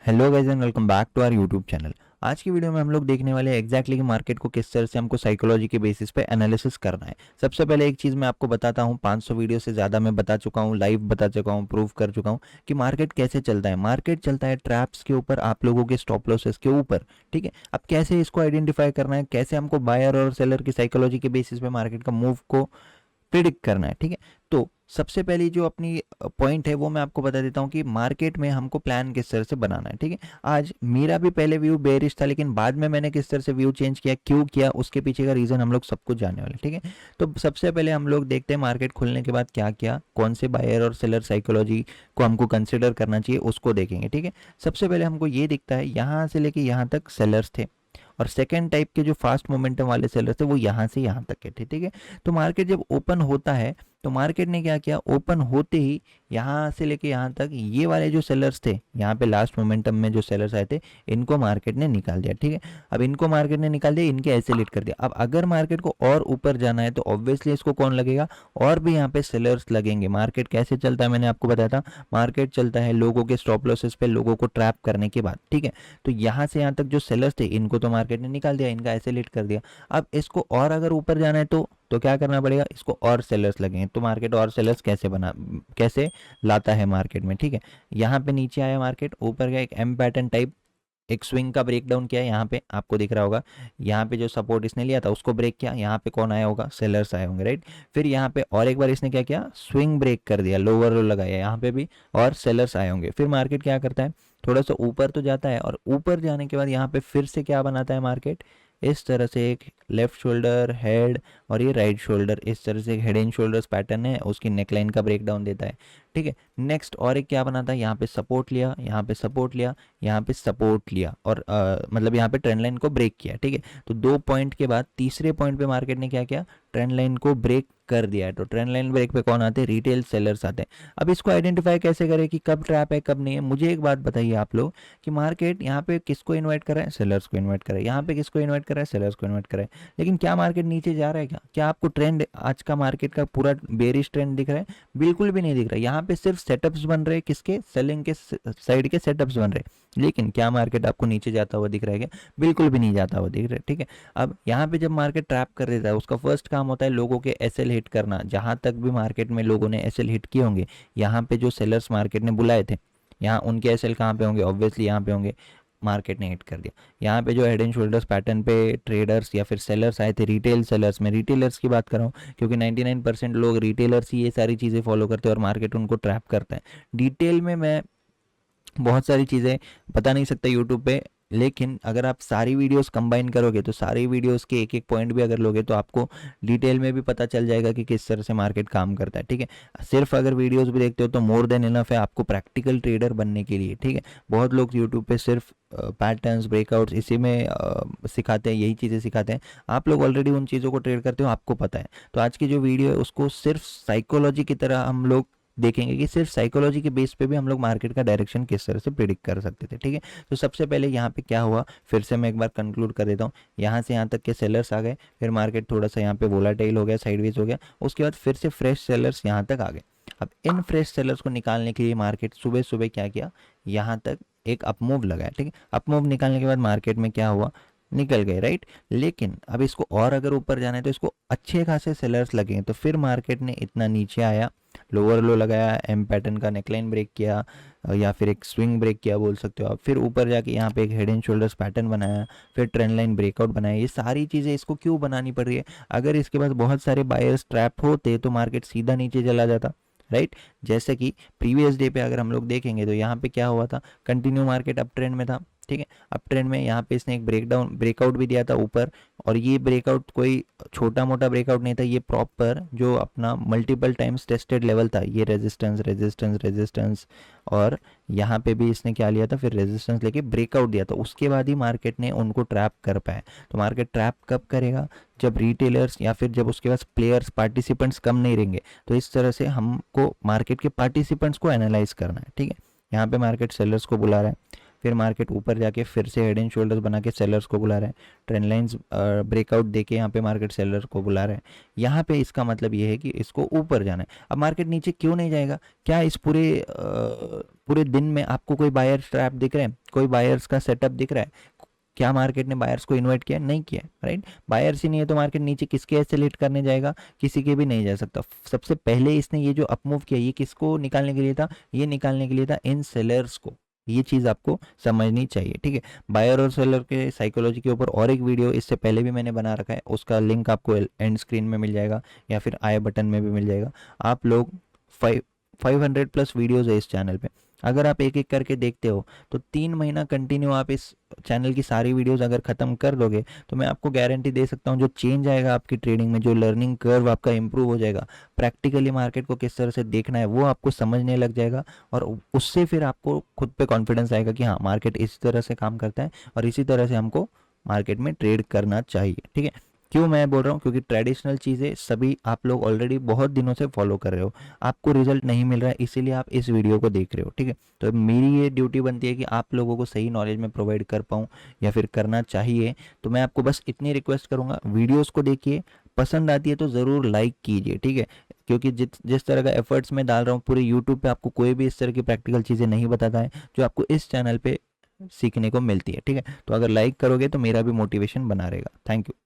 Hello guys and welcome back to our YouTube channel. आज की video में हम लोग देखने वाले हैं एग्जैक्टली कि मार्केट को किस तरह से हमको साइकोलॉजी के बेसिस पे एनालिसिस करना है। सबसे पहले एक चीज़ मैं आपको बताता हूँ, 500 वीडियो से ज़्यादा मैं बता चुका हूँ, लाइव बता चुका हूँ, प्रूव कर चुका हूँ कि मार्केट कैसे चलता है। मार्केट चलता है ट्रैप्स के ऊपर, आप लोगों के स्टॉप लॉसेस के ऊपर। ठीक है, अब कैसे इसको आइडेंटिफाई करना है, कैसे हमको बायर और सेलर की साइकोलॉजी के बेसिस पे मार्केट का मूव को प्रिडिक्ट करना है। ठीक है, तो सबसे पहली जो अपनी पॉइंट है वो मैं आपको बता देता हूँ कि मार्केट में हमको प्लान किस तरह से बनाना है। ठीक है, आज मेरा भी पहले व्यू बेरिश था, लेकिन बाद में मैंने किस तरह से व्यू चेंज किया, क्यों किया, उसके पीछे का रीज़न हम लोग सब कुछ जानने वाले। ठीक है, तो सबसे पहले हम लोग देखते हैं मार्केट खुलने के बाद क्या किया, कौन से बायर और सेलर साइकोलॉजी को हमको कंसिडर करना चाहिए, उसको देखेंगे। ठीक है, सबसे पहले हमको ये दिखता है यहाँ से लेके यहाँ तक सेलर्स थे, और सेकेंड टाइप के जो फास्ट मोमेंटम वाले सेलर थे वो यहाँ से यहाँ तक के थे। ठीक है, तो मार्केट जब ओपन होता है तो मार्केट ने क्या किया, ओपन होते ही यहाँ से लेके यहाँ तक ये वाले जो सेलर्स थे, यहाँ पे लास्ट मोमेंटम में जो सेलर्स आए थे, इनको मार्केट ने निकाल दिया। ठीक है, अब इनको मार्केट ने निकाल दिया, इनके ऐसे लेट कर दिया। अब अगर मार्केट को और ऊपर जाना है तो ऑब्वियसली इसको कौन लगेगा, और भी यहाँ पे सेलर्स लगेंगे। मार्केट कैसे चलता है मैंने आपको बताया था, मार्केट चलता है लोगों के स्टॉप लॉसेस पे, लोगों को ट्रैप करने के बाद। ठीक है, तो यहाँ से यहाँ तक जो सेलर्स थे इनको तो मार्केट ने निकाल दिया, इनका ऐसे लेट कर दिया। अब इसको और अगर ऊपर जाना है तो क्या करना पड़ेगा, इसको और सेलर्स लगेंगे। तो मार्केट और सेलर्स कैसे लाता है मार्केट में। ठीक है, यहाँ पे नीचे आया मार्केट, ऊपर गया, एक एम पैटर्न टाइप एक स्विंग का ब्रेक डाउन किया है। यहाँ पे आपको दिख रहा होगा, यहाँ पे जो सपोर्ट इसने लिया था उसको ब्रेक किया, यहाँ पे कौन आया होगा, सेलर्स आए होंगे, राइट। फिर यहाँ पे और एक बार इसने क्या किया, स्विंग ब्रेक कर दिया, लोअर लो लगाया, यहाँ पे भी और सेलर्स आए होंगे। फिर मार्केट क्या करता है, थोड़ा सा ऊपर तो जाता है, और ऊपर जाने के बाद यहाँ पे फिर से क्या बनाता है मार्केट, इस तरह से एक लेफ्ट शोल्डर, हेड, और ये राइट शोल्डर, इस तरह से एक हेड एंड शोल्डर्स पैटर्न है, उसकी नेकलाइन का ब्रेक डाउन देता है। ठीक है, नेक्स्ट और एक क्या बनाता है, यहाँ पे सपोर्ट लिया, यहाँ पे सपोर्ट लिया, यहाँ पे सपोर्ट लिया, और मतलब यहाँ पे ट्रेंड लाइन को ब्रेक किया। ठीक है, तो 2 पॉइंट के बाद तीसरे पॉइंट पे मार्केट ने क्या किया, ट्रेंड लाइन को ब्रेक कर दिया है। तो ट्रेंड लाइन ब्रेक पे कौन आते हैं, रिटेल सेलर्स आते हैं। अब इसको आइडेंटिफाई कैसे करें कि कब ट्रैप है कब नहीं है। मुझे एक बात बताइए आप लोग कि मार्केट यहाँ पे किसको इन्वाइट कर रहा है, सेलर्स को इन्वाइट कर रहा है, यहाँ पे किसको इन्वाइट कर रहा है, सेलर्स को इन्वाइट कर रहा है। लेकिन क्या मार्केट नीचे जा रहा है, क्या आपको ट्रेंड आज का मार्केट का पूरा बेरिश ट्रेंड दिख रहा है, बिल्कुल भी नहीं दिख रहा है। यहाँ पे सिर्फ सेटअप्स बन रहे हैं, किसके, सेलिंग के साइड के सेटअप्स बन रहे हैं। लेकिन क्या मार्केट आपको नीचे जाता हुआ दिख रहा है, क्या, बिल्कुल भी नहीं जाता हुआ दिख रहा है। ठीक है, अब यहाँ पे जब मार्केट ट्रैप कर देता है, उसका फर्स्ट काम होता है लोगों के एसएल हिट करना। जहां तक भी मार्केट में लोगों ने एसएल हिट किए होंगे, यहाँ पे जो सेलर्स मार्केट ने बुलाए थे, यहाँ उनके एसएल कहाँ पे होंगे, ऑब्वियसली यहाँ पे होंगे, मार्केट ने हिट कर दिया। यहाँ पे जो हेड एंड शोल्डर्स पैटर्न पे ट्रेडर्स या फिर सेलर्स आए थे, रिटेल सेलर्स, में रिटेलर्स की बात कर रहा हूँ क्योंकि 99% लोग रिटेलर्स ही ये सारी चीज़ें फॉलो करते हैं और मार्केट उनको ट्रैप करता है। डिटेल में मैं बहुत सारी चीज़ें बता नहीं सकता यूट्यूब पे, लेकिन अगर आप सारी वीडियोस कंबाइन करोगे तो सारी वीडियोस के एक एक पॉइंट भी अगर लोगे तो आपको डिटेल में भी पता चल जाएगा कि किस तरह से मार्केट काम करता है। ठीक है, सिर्फ अगर वीडियोस भी देखते हो तो मोर देन इनफ है आपको प्रैक्टिकल ट्रेडर बनने के लिए। ठीक है, बहुत लोग यूट्यूब पे सिर्फ पैटर्न्स, ब्रेकआउट्स इसी में सिखाते हैं, यही चीज़ें सिखाते हैं। आप लोग ऑलरेडी उन चीज़ों को ट्रेड करते हो, आपको पता है। तो आज की जो वीडियो है उसको सिर्फ साइकोलॉजी की तरह हम लोग देखेंगे कि सिर्फ साइकोलॉजी के बेस पे भी हम लोग मार्केट का डायरेक्शन किस तरह से प्रिडिक्ट कर सकते थे। ठीक है, तो सबसे पहले यहाँ पे क्या हुआ, फिर से मैं एक बार कंक्लूड कर देता हूँ। यहाँ से यहाँ तक के सेलर्स आ गए, फिर मार्केट थोड़ा सा यहाँ पे वोलाटाइल हो गया, साइडवेज हो गया, उसके बाद फिर से फ्रेश सेलर्स यहाँ तक आ गए। अब इन फ्रेश सेलर्स को निकालने के लिए मार्केट सुबह सुबह क्या किया, यहाँ तक एक अपमूव लगाया। ठीक है, अपमूव निकालने के बाद मार्केट में क्या हुआ, निकल गए, राइट। लेकिन अब इसको और अगर ऊपर जाना है तो इसको अच्छे खासे सेलर्स लगे, तो फिर मार्केट ने इतना नीचे आया, लोअर लो लगाया, एम पैटर्न का नेकलाइन ब्रेक किया, या फिर एक स्विंग ब्रेक किया बोल सकते हो आप, फिर ऊपर जाके यहाँ पे एक हेड एंड शोल्डर्स पैटर्न बनाया, फिर ट्रेंड लाइन ब्रेकआउट बनाया। ये सारी चीज़ें इसको क्यों बनानी पड़ रही है, अगर इसके पास बहुत सारे बायर्स ट्रैप होते तो मार्केट सीधा नीचे चला जाता, राइट। जैसे कि प्रीवियस डे पे अगर हम लोग देखेंगे तो यहाँ पे क्या हुआ था, कंटिन्यू मार्केट अप ट्रेंड में था। ठीक है, अप ट्रेंड में यहाँ पे इसने एक ब्रेकआउट भी दिया था ऊपर, और ये ब्रेकआउट कोई छोटा मोटा ब्रेकआउट नहीं था, ये प्रॉपर जो अपना मल्टीपल टाइम्स टेस्टेड लेवल था, ये रेजिस्टेंस रेजिस्टेंस रेजिस्टेंस, और यहाँ पे भी इसने क्या लिया था, फिर रेजिस्टेंस लेके ब्रेकआउट दिया था, उसके बाद ही मार्केट ने उनको ट्रैप कर पाया। तो मार्केट ट्रैप कब करेगा, जब रिटेलर्स या फिर जब उसके पास प्लेयर्स, पार्टिसिपेंट्स कम नहीं रहेंगे। तो इस तरह से हमको मार्केट के पार्टिसिपेंट्स को एनालाइज करना है। ठीक है, यहाँ पे मार्केट सेलर्स को बुला रहा है, फिर मार्केट ऊपर जाके फिर से हेड एंड शोल्डर्स बना के सेलर्स को बुला रहा है, ट्रेंड लाइंस ब्रेकआउट देके यहाँ पे मार्केट सेलर को बुला रहा है। यहाँ पे इसका मतलब ये है कि इसको ऊपर जाना है। अब मार्केट नीचे क्यों नहीं जाएगा? क्या इस पूरे दिन में आपको कोई बायर ट्रैप दिख रहा है, कोई बायर्स का सेटअप दिख रहा है? क्या मार्केट ने बायर्स को इन्वाइट किया? नहीं किया, राइट। बायर्स ही नहीं है तो मार्केट नीचे किसके एस्केलेट करने जाएगा? किसी के भी नहीं जा सकता। सबसे पहले इसने ये जो अपमूव किया, ये किसको निकालने के लिए था? ये निकालने के लिए था इन सेलर्स को। ये चीज़ आपको समझनी चाहिए, ठीक है। बायर और सेलर के साइकोलॉजी के ऊपर और एक वीडियो इससे पहले भी मैंने बना रखा है, उसका लिंक आपको एंड स्क्रीन में मिल जाएगा या फिर आई बटन में भी मिल जाएगा। आप लोग 500+ वीडियोज़ है इस चैनल पे। अगर आप एक एक करके देखते हो तो 3 महीना कंटिन्यू आप इस चैनल की सारी वीडियोस अगर ख़त्म कर दोगे तो मैं आपको गारंटी दे सकता हूँ जो चेंज आएगा आपकी ट्रेडिंग में, जो लर्निंग कर्व आपका इंप्रूव हो जाएगा, प्रैक्टिकली मार्केट को किस तरह से देखना है वो आपको समझने लग जाएगा। और उससे फिर आपको खुद पे कॉन्फिडेंस आएगा कि हाँ, मार्केट इस तरह से काम करता है और इसी तरह से हमको मार्केट में ट्रेड करना चाहिए, ठीक है। क्यों मैं बोल रहा हूँ? क्योंकि ट्रेडिशनल चीज़ें सभी आप लोग ऑलरेडी बहुत दिनों से फॉलो कर रहे हो, आपको रिजल्ट नहीं मिल रहा है, इसीलिए आप इस वीडियो को देख रहे हो, ठीक है। तो मेरी ये ड्यूटी बनती है कि आप लोगों को सही नॉलेज में प्रोवाइड कर पाऊँ या फिर करना चाहिए। तो मैं आपको बस इतनी रिक्वेस्ट करूँगा, वीडियोज़ को देखिए, पसंद आती है तो ज़रूर लाइक कीजिए, ठीक है। क्योंकि जिस तरह का एफर्ट्स मैं डाल रहा हूँ पूरे यूट्यूब पे आपको कोई भी इस तरह की प्रैक्टिकल चीज़ें नहीं बताता है जो आपको इस चैनल पे सीखने को मिलती है, ठीक है। तो अगर लाइक करोगे तो मेरा भी मोटिवेशन बना रहेगा। Thank you.